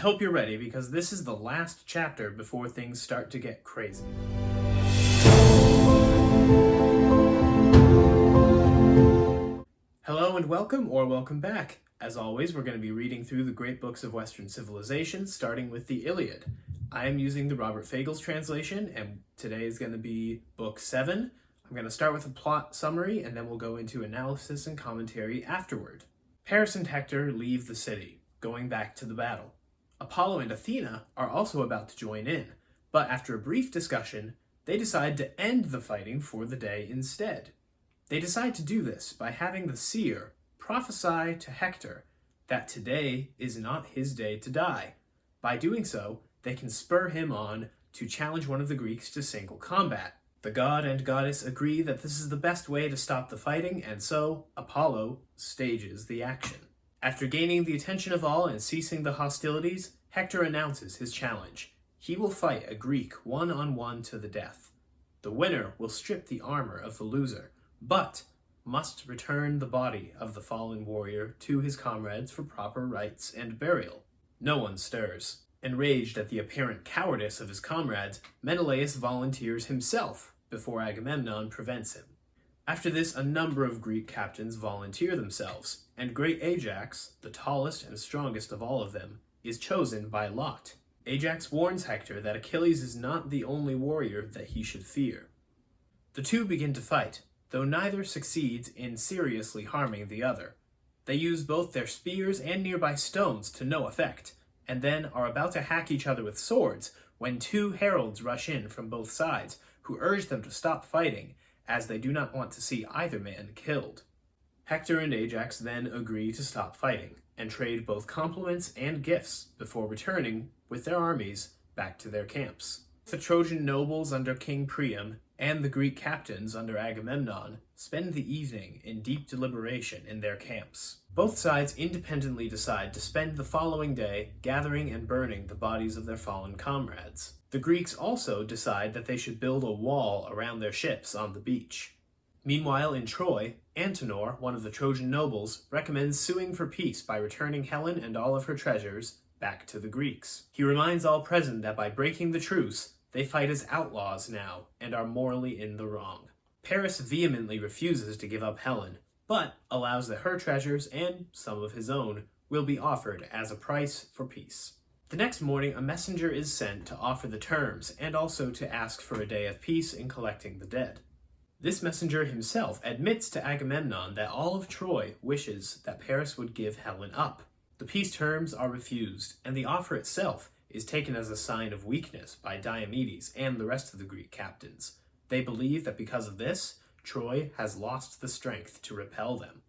hope you're ready because this is the last chapter before things start to get crazy. Hello and welcome, or welcome back. As always, we're going to be reading through the great books of Western civilization, starting with the Iliad. I am using the Robert Fagles translation, and today is going to be Book 7. I'm going to start with a plot summary, and then we'll go into analysis and commentary afterward. Paris and Hector leave the city, going back to the battle. Apollo and Athena are also about to join in, but after a brief discussion, they decide to end the fighting for the day instead. They decide to do this by having the seer prophesy to Hector that today is not his day to die. By doing so, they can spur him on to challenge one of the Greeks to single combat. The god and goddess agree that this is the best way to stop the fighting, and so Apollo stages the action. After gaining the attention of all and ceasing the hostilities, Hector announces his challenge. He will fight a Greek one-on-one to the death. The winner will strip the armor of the loser, but must return the body of the fallen warrior to his comrades for proper rites and burial. No one stirs. Enraged at the apparent cowardice of his comrades, Menelaus volunteers himself before Agamemnon prevents him. After this, a number of Greek captains volunteer themselves, and great Ajax, the tallest and strongest of all of them, is chosen by lot. Ajax warns Hector that Achilles is not the only warrior that he should fear. The two begin to fight, though neither succeeds in seriously harming the other. They use both their spears and nearby stones to no effect, and then are about to hack each other with swords when two heralds rush in from both sides, who urge them to stop fighting, as they do not want to see either man killed. Hector and Ajax then agree to stop fighting, and trade both compliments and gifts before returning, with their armies, back to their camps. The Trojan nobles under King Priam and the Greek captains under Agamemnon spend the evening in deep deliberation in their camps. Both sides independently decide to spend the following day gathering and burning the bodies of their fallen comrades. The Greeks also decide that they should build a wall around their ships on the beach. Meanwhile, in Troy, Antenor, one of the Trojan nobles, recommends suing for peace by returning Helen and all of her treasures back to the Greeks. He reminds all present that by breaking the truce, they fight as outlaws now and are morally in the wrong. Paris vehemently refuses to give up Helen, but allows that her treasures and some of his own will be offered as a price for peace. The next morning, a messenger is sent to offer the terms and also to ask for a day of peace in collecting the dead. This messenger himself admits to Agamemnon that all of Troy wishes that Paris would give Helen up. The peace terms are refused, and the offer itself is taken as a sign of weakness by Diomedes and the rest of the Greek captains. They believe that because of this, Troy has lost the strength to repel them.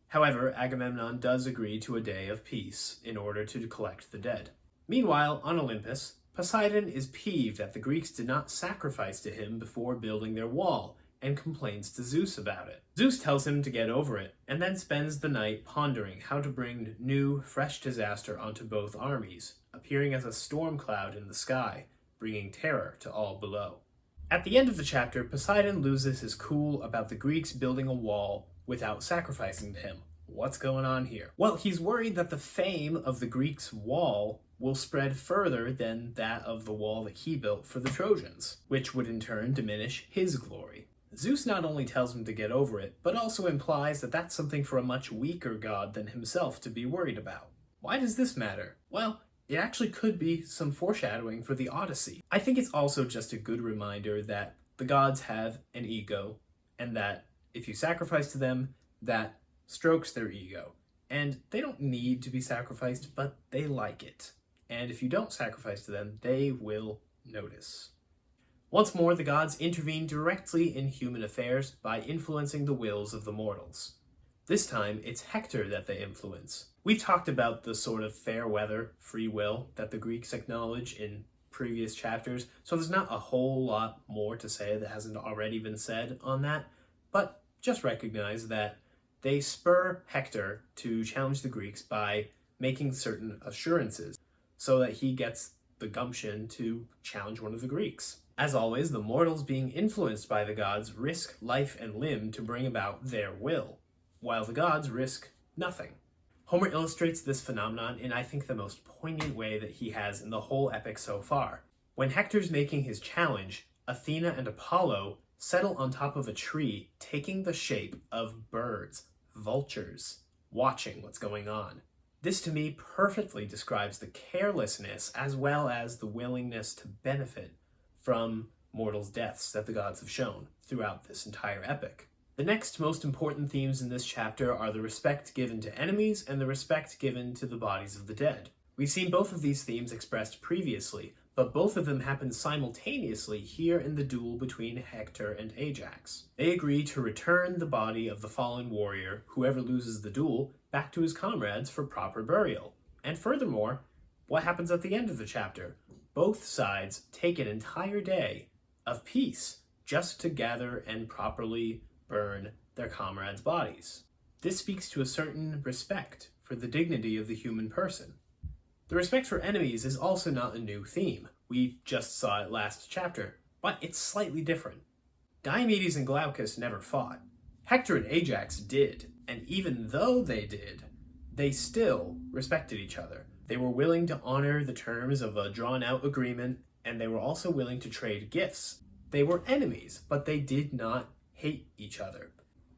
However, Agamemnon does agree to a day of peace in order to collect the dead. Meanwhile, on Olympus, Poseidon is peeved that the Greeks did not sacrifice to him before building their wall, and complains to Zeus about it. Zeus tells him to get over it, and then spends the night pondering how to bring new, fresh disaster onto both armies, appearing as a storm cloud in the sky, bringing terror to all below. At the end of the chapter, Poseidon loses his cool about the Greeks building a wall without sacrificing to him. What's going on here? Well, he's worried that the fame of the Greeks' wall will spread further than that of the wall that he built for the Trojans, which would in turn diminish his glory. Zeus not only tells him to get over it, but also implies that that's something for a much weaker god than himself to be worried about. Why does this matter? Well, it actually could be some foreshadowing for the Odyssey. I think it's also just a good reminder that the gods have an ego, and that if you sacrifice to them, that strokes their ego. And they don't need to be sacrificed, but they like it. And if you don't sacrifice to them, they will notice. Once more, the gods intervene directly in human affairs by influencing the wills of the mortals. This time, it's Hector that they influence. We've talked about the sort of fair weather, free will that the Greeks acknowledge in previous chapters, so there's not a whole lot more to say that hasn't already been said on that, but just recognize that they spur Hector to challenge the Greeks by making certain assurances so that he gets the gumption to challenge one of the Greeks. As always, the mortals being influenced by the gods risk life and limb to bring about their will, while the gods risk nothing. Homer illustrates this phenomenon in, I think, the most poignant way that he has in the whole epic so far. When Hector's making his challenge, Athena and Apollo settle on top of a tree, taking the shape of birds, vultures, watching what's going on. This to me perfectly describes the carelessness as well as the willingness to benefit from mortals' deaths that the gods have shown throughout this entire epic. The next most important themes in this chapter are the respect given to enemies and the respect given to the bodies of the dead. We've seen both of these themes expressed previously, but both of them happen simultaneously here in the duel between Hector and Ajax. They agree to return the body of the fallen warrior, whoever loses the duel, back to his comrades for proper burial. And furthermore, what happens at the end of the chapter? Both sides take an entire day of peace just to gather and properly burn their comrades' bodies. This speaks to a certain respect for the dignity of the human person. The respect for enemies is also not a new theme. We just saw it last chapter, but it's slightly different. Diomedes and Glaucus never fought. Hector and Ajax did, and even though they did, they still respected each other. They were willing to honor the terms of a drawn-out agreement, and they were also willing to trade gifts. They were enemies, but they did not hate each other.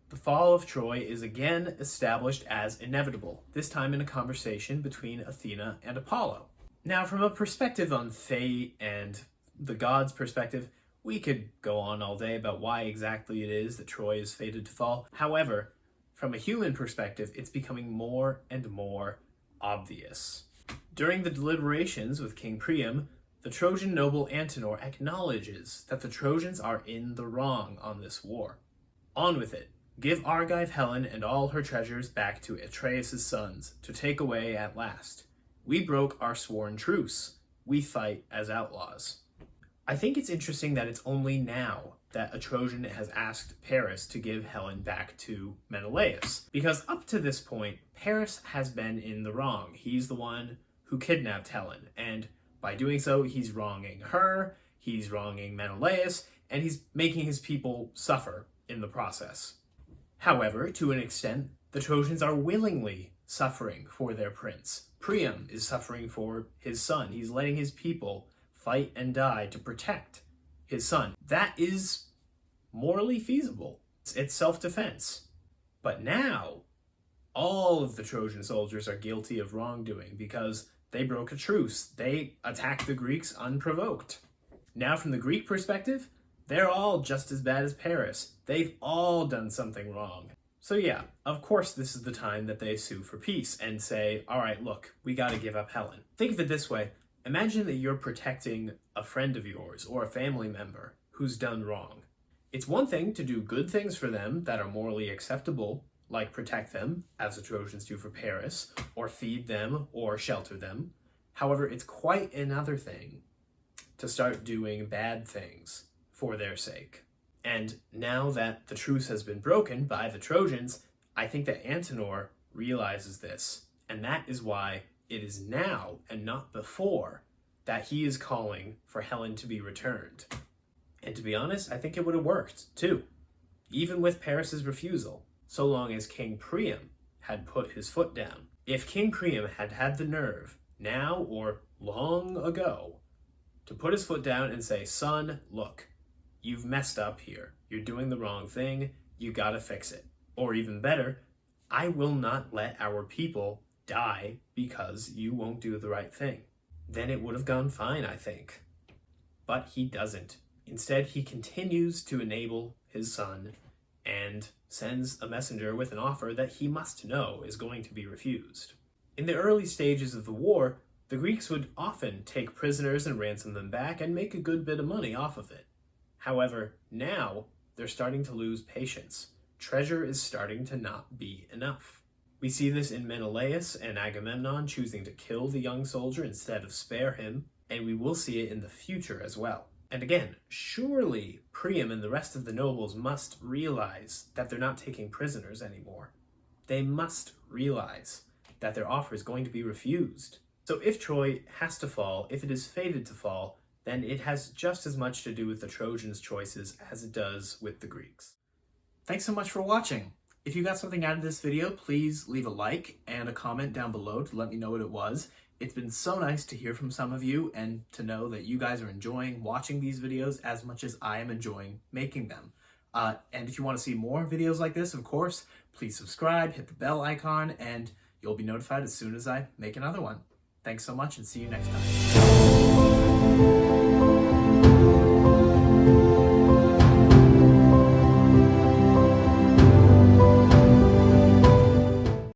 The fall of Troy is again established as inevitable, this time in a conversation between Athena and Apollo. Now, from a perspective on fate and the gods' perspective, we could go on all day about why exactly it is that Troy is fated to fall. However, from a human perspective, it's becoming more and more obvious. During the deliberations with King Priam, the Trojan noble Antenor acknowledges that the Trojans are in the wrong on this war. On with it. Give Argive Helen and all her treasures back to Atreus' sons to take away at last. We broke our sworn truce. We fight as outlaws. I think it's interesting that it's only now that a Trojan has asked Paris to give Helen back to Menelaus, because up to this point, Paris has been in the wrong. He's the one who kidnapped Helen, and by doing so, he's wronging her, he's wronging Menelaus, and he's making his people suffer in the process. However, to an extent, the Trojans are willingly suffering for their prince. Priam is suffering for his son. He's letting his people fight and die to protect his son. That is morally feasible. It's self-defense. But now, all of the Trojan soldiers are guilty of wrongdoing because they broke a truce. They attacked the Greeks unprovoked. Now, from the Greek perspective, they're all just as bad as Paris. They've all done something wrong. So yeah, of course this is the time that they sue for peace and say, all right, look, we gotta give up Helen. Think of it this way. Imagine that you're protecting a friend of yours or a family member who's done wrong. It's one thing to do good things for them that are morally acceptable, like protect them, as the Trojans do for Paris, or feed them or shelter them. However, it's quite another thing to start doing bad things for their sake. And now that the truce has been broken by the Trojans, I think that Antenor realizes this, and that is why it is now and not before that he is calling for Helen to be returned. And to be honest, I think it would have worked too, even with Paris's refusal, so long as King Priam had put his foot down. If King Priam had had the nerve, now or long ago, to put his foot down and say, son, look, you've messed up here. You're doing the wrong thing. You gotta fix it. Or even better, I will not let our people die because you won't do the right thing. Then it would have gone fine, I think. But he doesn't. Instead, he continues to enable his son and sends a messenger with an offer that he must know is going to be refused. In the early stages of the war, the Greeks would often take prisoners and ransom them back and make a good bit of money off of it. However, now they're starting to lose patience. Treasure is starting to not be enough. We see this in Menelaus and Agamemnon choosing to kill the young soldier instead of spare him, and we will see it in the future as well. And again, surely Priam and the rest of the nobles must realize that they're not taking prisoners anymore. They must realize that their offer is going to be refused. So if Troy has to fall, if it is fated to fall, then it has just as much to do with the Trojans' choices as it does with the Greeks. Thanks so much for watching. If you got something out of this video, please leave a like and a comment down below to let me know what it was. It's been so nice to hear from some of you and to know that you guys are enjoying watching these videos as much as I am enjoying making them. And if you want to see more videos like this, of course, please subscribe, hit the bell icon, and you'll be notified as soon as I make another one. Thanks so much and see you next time.